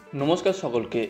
নমস্কার সকলকে।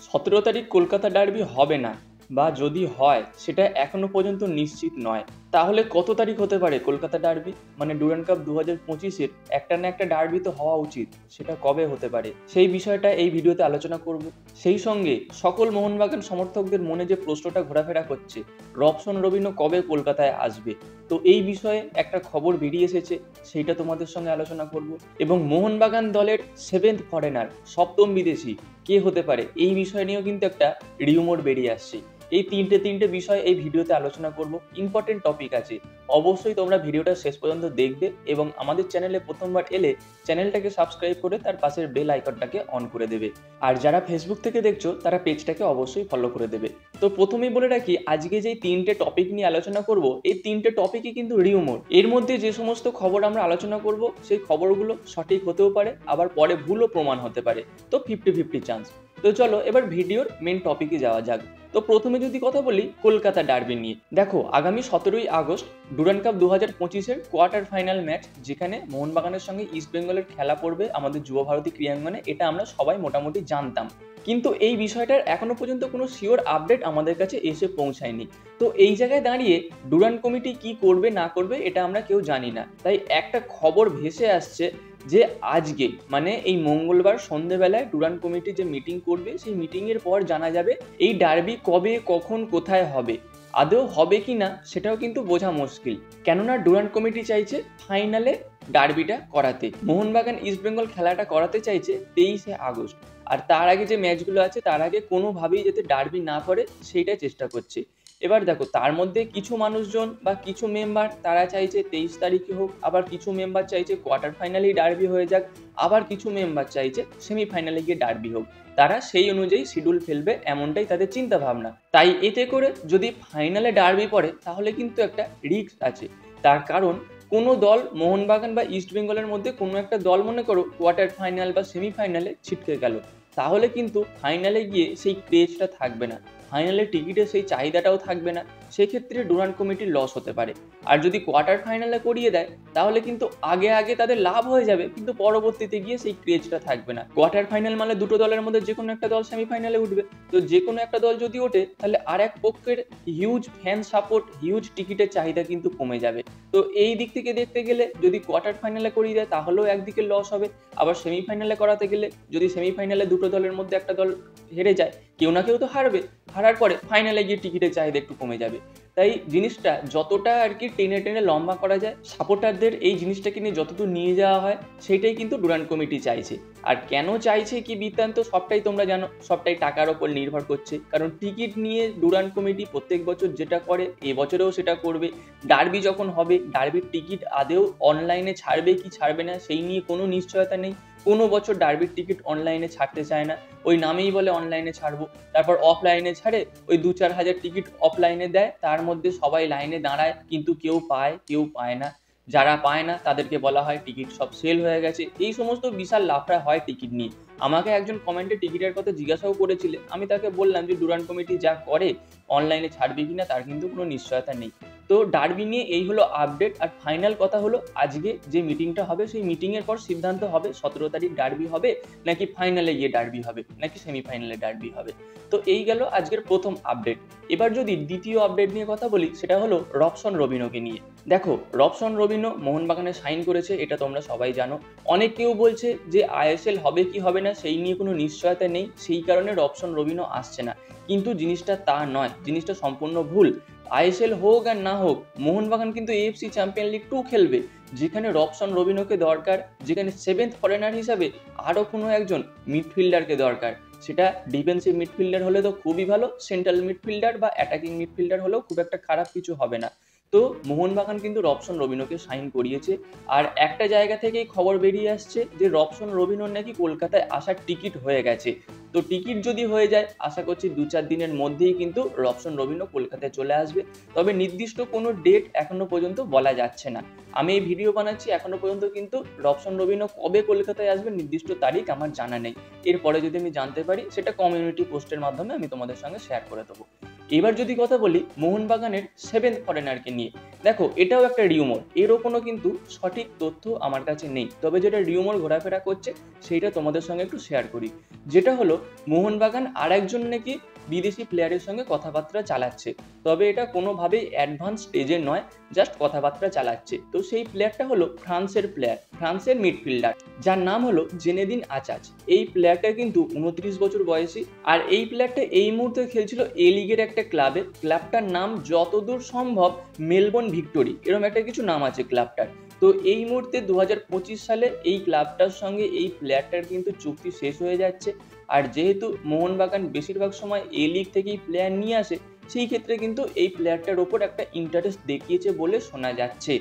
১৭ তারিখ কলকাতা ডার্বি হবে না, বা যদি হয় সেটা এখনো পর্যন্ত নিশ্চিত নয়। তাহলে কত তারিখ হতে পারে কলকাতা ডার্বি? মানে ডুরান্ড কাপ ২০২৫-এর একটা না একটা ডার্বি তো হওয়া উচিত। সেটা কবে হতে পারে? সেই বিষয়টা এই ভিডিওতে আলোচনা করব। সেই সঙ্গে সকল মোহনবাগান সমর্থকদের মনে যে প্রশ্নটা ঘোরাফেরা করছে, রবসন রবিনো কবে কলকাতায় আসবে? তো এই বিষয়ে একটা খবর বেরিয়ে এসেছে, সেইটা তোমাদের সঙ্গে আলোচনা করব। এবং মোহনবাগান দলের 7th ফরেনার, সপ্তম বিদেশি কে হতে পারে, এই বিষয় নিয়েও কিন্তু একটা রিউমার বেরিয়ে আসছে। এই তিনটে বিষয় এই ভিডিওতে আলোচনা করব। ইম্পর্টেন্ট টপিক আছে, অবশ্যই তোমরা ভিডিওটা শেষ পর্যন্ত দেখবে এবং আমাদের চ্যানেলে প্রথমবার এলে চ্যানেলটাকে সাবস্ক্রাইব করে তার পাশের বেল আইকনটাকে অন করে দেবে। আর যারা ফেসবুক থেকে দেখছো তারা পেজটাকে অবশ্যই ফলো করে দেবে। তো প্রথমেই বলে রাখি, আজকে যে তিনটে টপিক নিয়ে আলোচনা করব, এই তিনটে টপিকই কিন্তু রিউমার। এর মধ্যে যে সমস্ত খবর আমরা আলোচনা করব সেই খবরগুলো সঠিক হতেও পারে, আবার পরে ভুলও প্রমাণ হতে পারে। তো 50-50 চান্স। তো চলো এবার ভিডিওর মেন টপিকে যাওয়া যাক। তো প্রথমে যদি কথা বলি কলকাতা ডার্বি নিয়ে, দেখো আগামী 17ই আগস্ট ডুরান্ড কাপ 2025-এর কোয়ার্টার ফাইনাল ম্যাচ, যেখানে মোহনবাগানের সঙ্গে ইস্ট বেঙ্গলের খেলা পড়বে আমাদের যুব ভারতী ক্রীড়াঙ্গনে, এটা আমরা সবাই মোটামুটি জানতাম। কিন্তু এই বিষয়টার এখনো পর্যন্ত কোনো শিওর আপডেট আমাদের কাছে এসে পৌঁছায়নি। তো এই জায়গায় দাঁড়িয়ে ডুরান্ড কমিটি কি করবে না করবে এটা আমরা কেউ জানি না। তাই একটা খবর ভেসে আসছে যে আজকে মানে এই মঙ্গলবার সন্ধেবেলায় ডুরান্ড কমিটি যে মিটিং করবে, সেই মিটিংয়ের পর জানা যাবে এই ডার্বি কবে কখন কোথায় হবে। আদৌ হবে কি না সেটাও কিন্তু বোঝা মুশকিল, কেননা ডুরান্ড কমিটি চাইছে ফাইনালে ডার্বিটা করাতে, মোহনবাগান ইস্ট বেঙ্গল খেলাটা করাতে চাইছে 23শে আগস্ট। আর তার আগে যে ম্যাচগুলো আছে তার আগে কোনোভাবেই যাতে ডার্বি না করে সেইটাই চেষ্টা করছে। এবার দেখো, তার মধ্যে কিছু মানুষজন বা কিছু মেম্বার তারা চাইছে 23 তারিখে হোক, আবার কিছু মেম্বার চাইছে কোয়ার্টার ফাইনালেই ডার্বি হয়ে যাক, আবার কিছু মেম্বার চাইছে সেমিফাইনালে গিয়ে ডার্বি হোক। তারা সেই অনুযায়ী শিডিউল ফেলবে, এমনটাই তাদের চিন্তা ভাবনা। তাই এতে করে যদি ফাইনালে ডার্বি পড়ে তাহলে কিন্তু একটা রিস্ক আছে। তার কারণ কোনো দল, মোহনবাগান বা ইস্ট বেঙ্গলের মধ্যে কোনো একটা দল মনে করো কোয়ার্টার ফাইনাল বা সেমিফাইনালে ছিটকে গেল, তাহলে কিন্তু ফাইনালে গিয়ে সেই ক্রেজটা থাকবে না, ফাইনালে টিকিটের সেই চাহিদাটাও থাকবে না। সেক্ষেত্রে ডুরান্ড কমিটির লস হতে পারে। আর যদি কোয়ার্টার ফাইনালে করিয়ে দেয় তাহলে কিন্তু আগে আগে তাদের লাভ হয়ে যাবে, কিন্তু পরবর্তীতে গিয়ে সেই ক্রেজটা থাকবে না। কোয়ার্টার ফাইনাল মানে দুটো দলের মধ্যে যে কোনো একটা দল সেমিফাইনালে উঠবে, তো যে কোনো একটা দল যদি ওঠে তাহলে আর এক পক্ষের হিউজ ফ্যান সাপোর্ট, হিউজ টিকিটের চাহিদা কিন্তু কমে যাবে। তো এই দিক থেকে দেখতে গেলে যদি কোয়ার্টার ফাইনালে করিয়ে দেয় তাহলেও একদিকে লস হবে, আবার সেমিফাইনালে করাতে গেলে যদি সেমিফাইনালে দুটো দলের মধ্যে একটা দল হেরে যায়, কেউ না কেউ তো হারবে, হারার পরে ফাইনালে গিয়ে টিকিটের চাহিদা একটু কমে যাবে। তাই জিনিসটা যতটা আর কি টেনে টেনে লম্বা করা যায়, সাপোর্টারদের এই জিনিসটাকে নিয়ে যতদূর নিয়ে যাওয়া হয়, সেইটাই কিন্তু ডুরান্ড কমিটি চাইছে। আর কেন চাইছে কি বৃত্তান্ত সবটাই তোমরা জানো, সবটাই টাকার ওপর নির্ভর করছে। কারণ টিকিট নিয়ে ডুরান্ড কমিটি প্রত্যেক বছর যেটা করে, এবছরেও সেটা করবে। ডার্বি যখন হবে, ডার্বির টিকিট আদেও অনলাইনে ছাড়বে কি ছাড়বে না সেই নিয়ে কোনো নিশ্চয়তা নেই। কোনো বছর ডার্বির টিকিট অনলাইনে ছাড়তে চায় না, ওই নামেই বলে অনলাইনে ছাড়বো, তারপর অফলাইনে ছাড়ে, ওই 2-4 হাজার টিকিট অফলাইনে দেয়, তার মধ্যে সবাই লাইনে দাঁড়ায় কিন্তু কেউ পায় কেউ পায় না। যারা পায় না তাদেরকে বলা হয় টিকিট সব সেল হয়ে গেছে। এই সমস্ত বিশাল লাফড়া হয় টিকিট নিয়ে। আমাকে একজন কমেন্টে টিকিটের কথা জিজ্ঞাসাও করেছিলেন, আমি তাকে বললাম যে ডুরান্ড কমিটি যা করে অনলাইনে ছাড়বে কিনা তার কিন্তু কোনো নিশ্চয়তা নেই। তো ডার্বি নিয়ে এই হলো আপডেট। আর ফাইনাল কথা হলো, আজকে যে মিটিংটা হবে সেই মিটিংয়ের পর সিদ্ধান্ত হবে 17 তারিখ ডার্বি হবে নাকি ফাইনালে গিয়ে ডার্বি হবে নাকি সেমিফাইনালে ডার্বি হবে। তো এই গেল আজকের প্রথম আপডেট। এবার যদি দ্বিতীয় আপডেট নিয়ে কথা বলি, সেটা হলো রবসন রবিনোকে নিয়ে। দেখো, রবসন রবিনো মোহনবাগানে সাইন করেছে, এটা তোমরা সবাই জানো। অনেক কেউ বলছে যে আইএসএল হবে কি হবে না সেই নিয়ে কোনো নিশ্চয়তা নেই, সেই কারণে রবসন রবিনো আসছে না। কিন্তু জিনিসটা তা নয়, জিনিসটা সম্পূর্ণ ভুল। আইএসএল হোক আর না হোক, মোহনবাগান কিন্তু এএফসি চ্যাম্পিয়ন লিগ 2 খেলবে, যেখানে রবসন রবিনোকে দরকার, যেখানে 7th ফরেনার হিসাবে আরও কোনো একজন মিডফিল্ডারকে দরকার। সেটা ডিফেন্সিভ মিডফিল্ডার হলে তো খুবই ভালো, সেন্ট্রাল মিডফিল্ডার বা অ্যাটাকিং মিডফিল্ডার হলেও খুব একটা খারাপ কিছু হবে না। তো মোহনবাগান কিন্তু রবসন রবিনোকে সাইন করিয়েছে। আর একটা জায়গা থেকেই খবর বেরিয়ে আসছে যে রবসন রবিনোর নাকি কলকাতায় আসার টিকিট হয়ে গেছে। তো টিকিট যদি হয়ে যায়, আশা করছি 2-4 দিনের মধ্যেই কিন্তু রবসন রবিনো কলকাতায় চলে আসবে। তবে নির্দিষ্ট কোনো ডেট এখনো পর্যন্ত বলা যাচ্ছে না। আমি এই ভিডিও বানাচ্ছি, এখনো পর্যন্ত কিন্তু রবসন রবিনো কবে কলকাতায় আসবে নির্দিষ্ট তারিখ আমার জানা নেই। এরপরে যদি আমি জানতে পারি সেটা কমিউনিটি পোস্টের মাধ্যমে আমি তোমাদের সঙ্গে শেয়ার করে দেবো। এবার যদি কথা বলি মোহনবাগানের 7th ফরেনারকে নিয়ে, দেখো এটাও একটা রিউমর, এরও কোনো কিন্তু সঠিক তথ্য আমার কাছে নেই, তবে যেটা রিউমর ঘোরাফেরা করছে সেইটা তোমাদের সঙ্গে একটু শেয়ার করি। যেটা হলো মোহনবাগান আর একজন নাকি বিদেশি প্লেয়ারের সঙ্গে কথাবার্তা চালাচ্ছে, তবে এটা কোনোভাবেই অ্যাডভান্স স্টেজে নয়, জাস্ট কথাবার্তা চালাচ্ছে। তো সেই প্লেয়ারটা হলো ফ্রান্সের প্লেয়ার, ফ্রান্সের মিডফিল্ডার, যার নাম হলো জেনেদিন আচাচ। এই প্লেয়ারটা কিন্তু 29 বছর বয়সী, আর এই প্লেয়ারটা এই মুহূর্তে খেলছিল এ লিগের একটা ক্লাবে। ক্লাবটার নাম যতদূর সম্ভব মেলবোর্ন ভিক্টোরি, এরকম একটা কিছু নাম আছে ক্লাবটার। তো এই মুহূর্তে 2025 সালে এই ক্লাবটার সঙ্গে এই প্লেয়ারটার কিন্তু চুক্তি শেষ হয়ে যাচ্ছে। আর যেহেতু মোহনবাগান বেশিরভাগ সময় এ লিগ থেকেই প্লেয়ার নিয়ে আসে, সেই ক্ষেত্রে কিন্তু এই প্লেয়ারটার ওপর একটা ইন্টারেস্ট দেখিয়েছে বলে শোনা যাচ্ছে।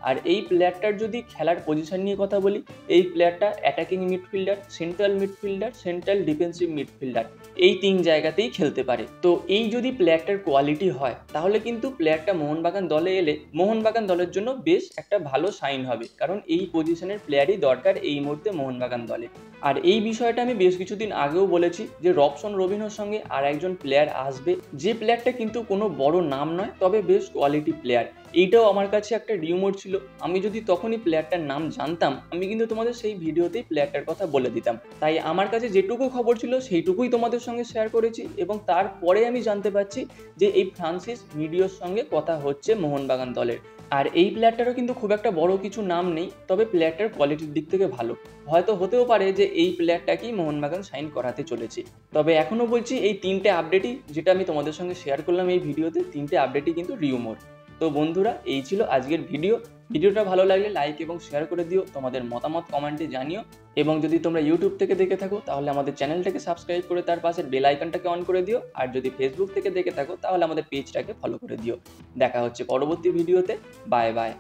আর এই প্লেয়ারটার যদি খেলার পজিশন নিয়ে কথা বলি, এই প্লেয়ারটা attacking midfielder, central midfielder, central defensive midfielder, এই 3 জায়গাতেই খেলতে পারে। তো এই যদি প্লেয়ারটার কোয়ালিটি হয় তাহলে কিন্তু প্লেয়ারটা মোহনবাগান দলে এলে মোহনবাগান দলের জন্য বেশ একটা ভালো সাইন হবে, কারণ এই পজিশনের প্লেয়ারই দরকার এই মুহূর্তে মোহনবাগান দলে। আর এই বিষয়টা আমি বেশ কিছুদিন আগেও বলেছি যে রবসন রবিনোর সঙ্গে আর একজন প্লেয়ার আসবে, যে প্লেয়ারটা কিন্তু কোনো বড় নাম নয়, তবে বেশ কোয়ালিটি প্লেয়ার। এইটাও আমার কাছে একটা রিউমর ছিল, আমি যদি তখনই প্লেয়ারটার নাম জানতাম আমি কিন্তু তোমাদের সেই ভিডিওতেই প্লেয়ারটার কথা বলে দিতাম। তাই আমার কাছে যেটুকু খবর ছিল সেইটুকুই তোমাদের সঙ্গে শেয়ার করেছি, এবং তারপরে আমি জানতে পারছি যে এই ফ্রান্সিস মিডিওর সঙ্গে কথা হচ্ছে মোহনবাগান দলের। আর এই প্লেয়ারটারও কিন্তু খুব একটা বড় কিছু নাম নেই, তবে প্লেয়ারটার কোয়ালিটির দিক থেকে ভালো। হয়তো হতেও পারে যে এই প্লেয়ারটাকেই মোহনবাগান সাইন করাতে চলেছে। তবে এখনও বলছি এই 3টে আপডেটই যেটা আমি তোমাদের সঙ্গে শেয়ার করলাম এই ভিডিওতে, 3টে আপডেটই কিন্তু রিউমর। তো বন্ধুরা, এই ছিল আজকের ভিডিওটা ভালো লাগলে লাইক এবং শেয়ার করে দিও, তোমাদের মতামত কমেন্টে জানিও, এবং যদি তোমরা ইউটিউব থেকে দেখে থাকো তাহলে আমাদের চ্যানেলটাকে সাবস্ক্রাইব করে তার পাশের বেল আইকনটাকে অন করে দিও, আর যদি ফেসবুক থেকে দেখে থাকো তাহলে আমাদের পেজটাকে ফলো করে দিও। দেখা হচ্ছে পরবর্তী ভিডিওতে। Bye bye.